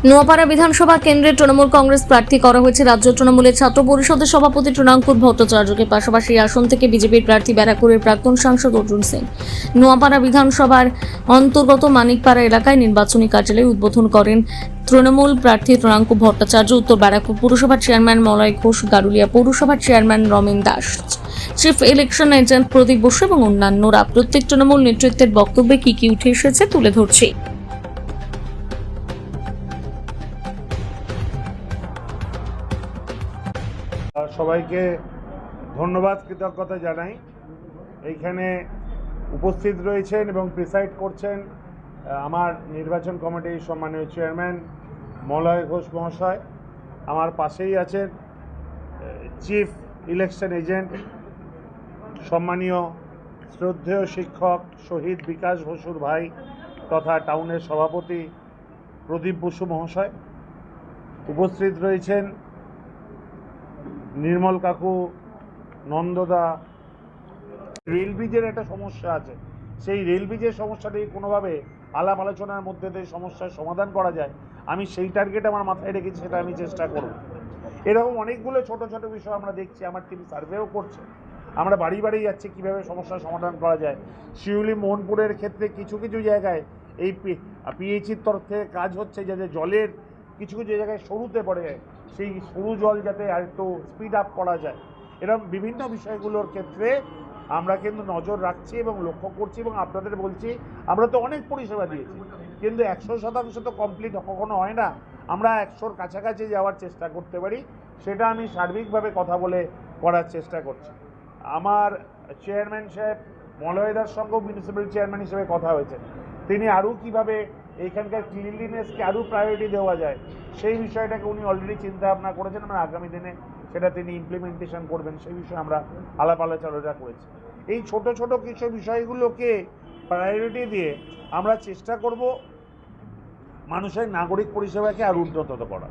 নোয়াপাড়া বিধানসভা কেন্দ্রে তৃণমূল কংগ্রেস প্রার্থী করা হয়েছে রাজ্য তৃণমূলের ছাত্র পরিষদের সভাপতি তৃণাঙ্কুর ভট্টাচার্যকে। পাশাপাশি এই আসন থেকে বিজেপির প্রার্থী ব্যারাকপুরের প্রাক্তন সাংসদ অর্জুন সিং। নোয়াপাড়া বিধানসভার অন্তর্গত মানিকপাড়া এলাকায় নির্বাচনী কার্যালয় উদ্বোধন করেন তৃণমূল প্রার্থী তৃণাঙ্কুর ভট্টাচার্য। উত্তর ব্যারাকপুর পুরসভার চেয়ারম্যান মলয় ঘোষ, গারুলিয়া পৌরসভার chairman Ramen Das, chief election agent Pradip Basu এবং অন্যান্যরা। প্রত্যেক তৃণমূল নেতৃত্বের বক্তব্যে কি উঠে এসেছে তুলে ধরছে। সবাইকে ধন্যবাদ, কৃতজ্ঞতা জানাই। এইখানে উপস্থিত রয়েছেন এবং প্রিসাইড করছেন আমার নির্বাচন কমিটির সম্মানীয় চেয়ারম্যান মলয় ঘোষ মহাশয়। আমার পাশেই আছেন চিফ ইলেকশন এজেন্ট সম্মানীয় শ্রদ্ধেয় শিক্ষক শহীদ বিকাশ বসুর ভাই তথা টাউনের সভাপতি প্রদীপ বসু মহাশয়। উপস্থিত রয়েছেন নির্মল কাকু, নন্দদা। রেল ব্রিজের একটা সমস্যা আছে, সেই রেল ব্রিজের সমস্যাটি কোনোভাবে আলাপ আলোচনার মধ্যে দিয়ে সমস্যার সমাধান করা যায়, আমি সেই টার্গেট আমার মাথায় রেখেছি, সেটা আমি চেষ্টা করব। এরকম অনেকগুলো ছোট ছোট বিষয় আমরা দেখছি, আমার টিম সার্ভেও করছে। আমরা বাড়ি বাড়ি যাচ্ছি কীভাবে সমস্যার সমাধান করা যায়। শিউলি মোহনপুরের ক্ষেত্রে কিছু কিছু জায়গায় এই পিএইচির তরফ থেকে কাজ হচ্ছে যাতে জলের কিছু কিছু জায়গায় সরুতে পড়ে যায়, সেই সরু জল যাতে আর একটু স্পিড আপ করা যায়। এরকম বিভিন্ন বিষয়গুলোর ক্ষেত্রে আমরা কিন্তু নজর রাখছি এবং লক্ষ্য করছি এবং আপনাদের বলছি, আমরা তো অনেক পরিষেবা দিয়েছি, কিন্তু 100% তো কমপ্লিট কখনো হয় না। আমরা 100-র কাছাকাছি যাওয়ার চেষ্টা করতে পারি, সেটা আমি সার্বিকভাবে কথা বলে করার চেষ্টা করছি। আমার চেয়ারম্যান সাহেব মলয়দার সঙ্গেও মিউনিসিপ্যাল চেয়ারম্যান হিসেবে কথা হয়েছে, তিনি আরও কীভাবে এইখানকার ক্লিনলিনেসকে আরও প্রায়োরিটি দেওয়া যায় সেই বিষয়টাকে উনি অলরেডি চিন্তা ভাবনা করেছেন এবং আগামী দিনে সেটা তিনি ইমপ্লিমেন্টেশন করবেন, সেই বিষয়ে আমরা আলাপ আলোচনা করেছি। এই ছোট ছোট কিছু বিষয়গুলোকে প্রায়োরিটি দিয়ে আমরা চেষ্টা করব মানুষের নাগরিক পরিষেবাকে আরও উন্নত করা।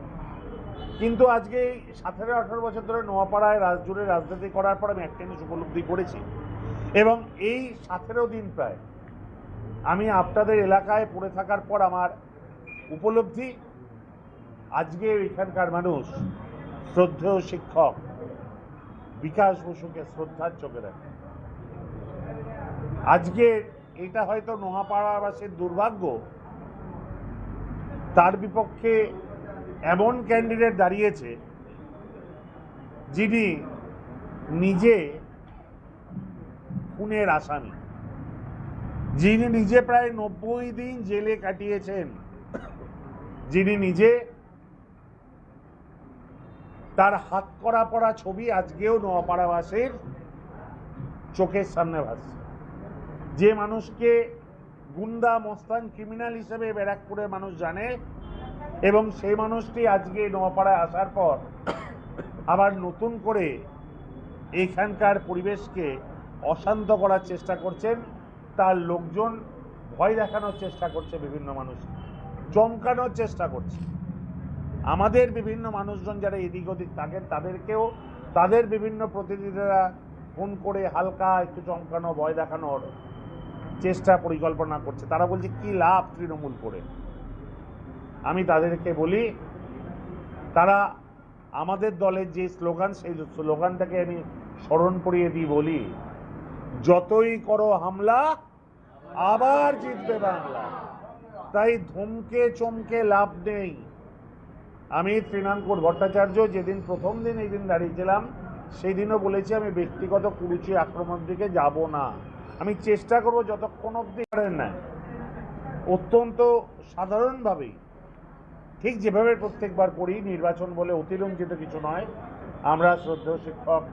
কিন্তু আজকে 17-18 বছর ধরে নোয়াপাড়ায় জুড়ে রাজনীতি করার পর আমি একটা জিনিস উপলব্ধি করেছি, এবং এই 17 দিন প্রায় আমি আপনাদের এলাকায় পড়ে থাকার পর আমার উপলব্ধি, আজকে এখানকার মানুষ শ্রদ্ধেয় শিক্ষক বিকাশ বসুকে শ্রদ্ধার চোখে দেখে। আজকে এটা হয়তো নোয়াপাড়াবাসীর দুর্ভাগ্য, তার বিপক্ষে এমন ক্যান্ডিডেট দাঁড়িয়েছে যিনি নিজে খুনের আসামি, যিনি নিজে প্রায় 90 দিন জেলে কাটিয়েছেন, যিনি নিজে তার হাত করা পড়া ছবি আজকেও নোয়াপাড়াবাসীর চোখের সামনে ভাসছে। যে মানুষকে গুন্ডা মস্তান ক্রিমিনাল হিসেবে ব্যারাকপুরে মানুষ জানে, এবং সেই মানুষটি আজকে নোয়াপাড়ায় আসার পর আবার নতুন করে এইখানকার পরিবেশকে অশান্ত করার চেষ্টা করছেন। তার লোকজন ভয় দেখানোর চেষ্টা করছে, বিভিন্ন মানুষ চমকানোর চেষ্টা করছে। আমাদের বিভিন্ন মানুষজন যারা এদিক ওদিক থাকেন তাদেরকেও তাদের বিভিন্ন প্রতিনিধিরা ফোন করে হালকা একটু চমকানো, ভয় দেখানোর চেষ্টা পরিকল্পনা করছে। তারা বলছে কি লাভ তৃণমূল করে। আমি তাদেরকে বলি, তারা আমাদের দলের যে স্লোগান, সেই স্লোগানটাকে আমি স্মরণ করিয়ে দিই, বলি যতই করো হামলা আবার জিতবে বাংলা। তাই ধমকে চমকে লাভ নেই। আমি তৃণাঙ্কুর ভট্টাচার্য যেদিন প্রথম দিন এই দিন দাঁড়িয়েছিলাম, সেই দিনও বলেছি আমি ব্যক্তিগত কুরুচি আক্রমণের দিকে যাব না। আমি চেষ্টা করব যতক্ষণ অবধি পারেন না, অত্যন্ত সাধারণভাবেই, ঠিক যেভাবে প্রত্যেকবার করি, নির্বাচন বলে অতিরঞ্জিত কিছু নয়। আমরা শ্রদ্ধেয় শিক্ষক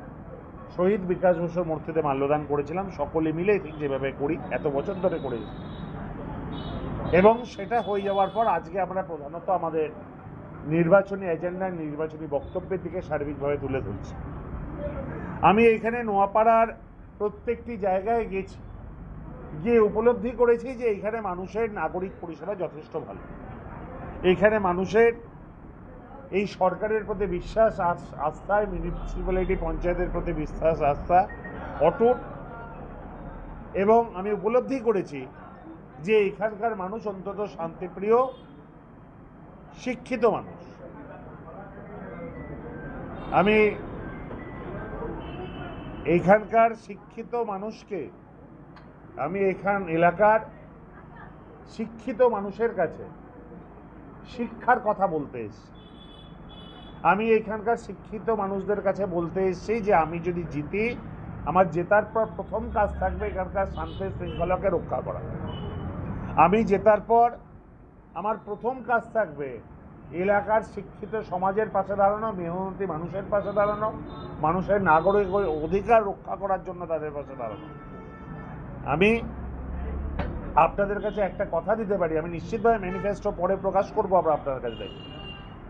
শহীদ বিকাশ বসুর মূর্তিতে মাল্যদান করেছিলাম, সকলে মিলে ঠিক যেভাবে করি এত বছর ধরে করেছি, এবং সেটা হয়ে যাওয়ার পর আজকে আমরা প্রধানত আমাদের নির্বাচনী এজেন্ডা, নির্বাচনী বক্তব্যের দিকে সার্বিকভাবে তুলে ধরছি। আমি এখানে নোয়াপাড়ার প্রত্যেকটি জায়গায় গেছি, গিয়ে উপলব্ধি করেছি যে এখানে মানুষের নাগরিক পরিষেবা যথেষ্ট ভালো। এখানে মানুষের এই সরকারের প্রতি বিশ্বাস আস্থায়, মিউনিসিপ্যালিটি পঞ্চায়েতের প্রতি বিশ্বাস আস্থা অটুট, এবং আমি উপলব্ধি করেছি যে এখানকার মানুষ অন্তত শান্তিপ্রিয়, শিক্ষিত মানুষ। আমি এইখানকার শিক্ষিত মানুষকে, আমি এখান এলাকার শিক্ষিত মানুষের কাছে শিক্ষার কথা বলতে এসেছি। আমি এখানকার শিক্ষিত মানুষদের কাছে বলতে এসেছি যে আমি যদি জিতি, আমার জেতার পর প্রথম কাজ থাকবে এখানকার শান্তি শৃঙ্খলাকে রক্ষা করা। আমি জেতার পর আমার প্রথম কাজ থাকবে এলাকার শিক্ষিত সমাজের পাশে দাঁড়ানো, মেহনতি মানুষের পাশে দাঁড়ানো, মানুষের নাগরিক অধিকার রক্ষা করার জন্য তাদের পাশে দাঁড়ানো। আমি আপনাদের কাছে একটা কথা দিতে পারি, আমি নিশ্চিতভাবে ম্যানিফেস্টো পরে প্রকাশ করবো আমরা আপনাদের কাছে,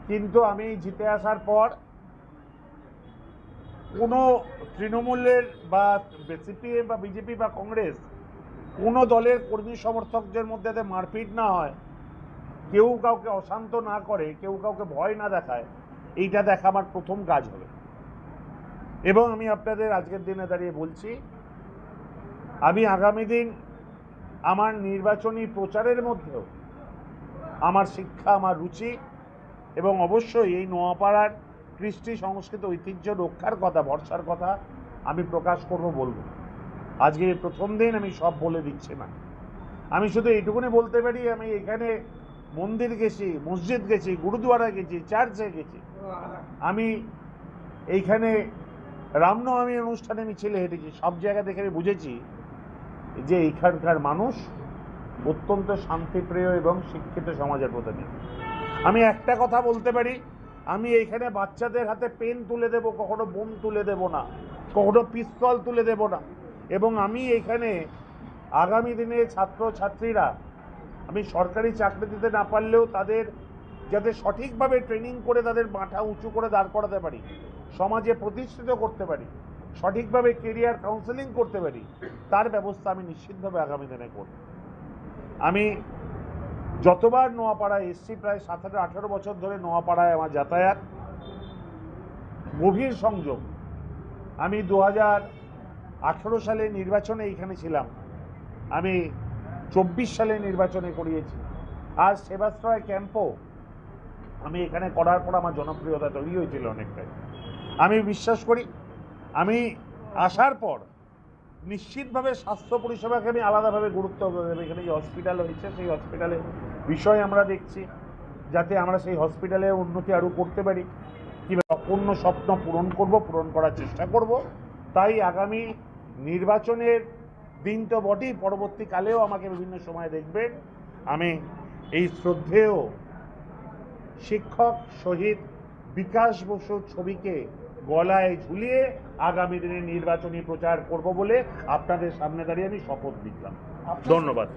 কিন্তু আমি জিতে আসার পর কোনো তৃণমূলের বা সিপিএম বা বিজেপি বা কংগ্রেস কোনো দলের কর্মী সমর্থকদের মধ্যে যাতে মারপিট না হয়, কেউ কাউকে অশান্ত না করে, কেউ কাউকে ভয় না দেখায়, এইটা দেখা আমার প্রথম কাজ হবে। এবং আমি আপনাদের আজকের দিনে দাঁড়িয়ে বলছি, আমি আগামী দিন আমার নির্বাচনী প্রচারের মধ্যেও আমার শিক্ষা, আমার রুচি এবং অবশ্যই এই নোয়াপাড়ার কৃষ্টি সংস্কৃত ঐতিহ্য রক্ষার কথা, ভরসার কথা আমি প্রকাশ করব, বলবো। আজকে প্রথম দিন আমি সব বলে দিচ্ছি না, আমি শুধু এইটুকুনি বলতে পারি আমি এখানে মন্দির গেছি, মসজিদ গেছি, গুরুদুয়ারা গেছি, চার্চে গেছি, আমি এইখানে রামনবমী অনুষ্ঠানে মিছিলে হেঁটেছি, সব জায়গা থেকে আমি বুঝেছি যে এইখানকার মানুষ অত্যন্ত শান্তিপ্রিয় এবং শিক্ষিত সমাজের প্রতিনিধি। আমি একটা কথা বলতে পারি, আমি এইখানে বাচ্চাদের হাতে পেন তুলে দেব, কখনো বোম তুলে দেব না, কখনো পিস্তল তুলে দেব না। এবং আমি এইখানে আগামী দিনে ছাত্রছাত্রীরা, আমি সরকারি চাকরি দিতে না পারলেও তাদের যাতে সঠিকভাবে ট্রেনিং করে তাদের মাথা উঁচু করে দাঁড় করাতে পারি, সমাজে প্রতিষ্ঠিত করতে পারি, সঠিকভাবে কেরিয়ার কাউন্সেলিং করতে পারি, তার ব্যবস্থা আমি নিশ্চিতভাবে আগামী দিনে করব। আমি যতবার নোয়াপাড়ায় এসছি, প্রায় 17-18 বছর ধরে নোয়াপাড়ায় আমার যাতায়াত, গভীর সংযোগ। আমি 2018 সালে নির্বাচনে এইখানে ছিলাম, আমি 24 সালে নির্বাচনে করিয়েছি, আর সেবাশ্রয় ক্যাম্পও আমি এখানে করার পর আমার জনপ্রিয়তা তৈরি হয়েছিল অনেকটাই। আমি বিশ্বাস করি আমি আসার পর নিশ্চিতভাবে স্বাস্থ্য পরিষেবাকে আমি আলাদাভাবে গুরুত্ব দেবো। এখানে যে হসপিটাল হয়েছে, সেই হসপিটালের বিষয় আমরা দেখছি, যাতে আমরা সেই হসপিটালের উন্নতি আরও করতে পারি, কীভাবে অপূর্ণ স্বপ্ন পূরণ করার চেষ্টা করব। তাই আগামী নির্বাচনের দিন তো বটেই, পরবর্তীকালেও আমাকে বিভিন্ন সময় দেখবেন আমি এই শ্রদ্ধেয় শিক্ষক শহীদ বিকাশ বসুর ছবিকে গলায় ঝুলিয়ে আগামী দিনে নির্বাচনী প্রচার করব বলে আপনাদের সামনে দাঁড়িয়ে আমি শপথ নিলাম। ধন্যবাদ।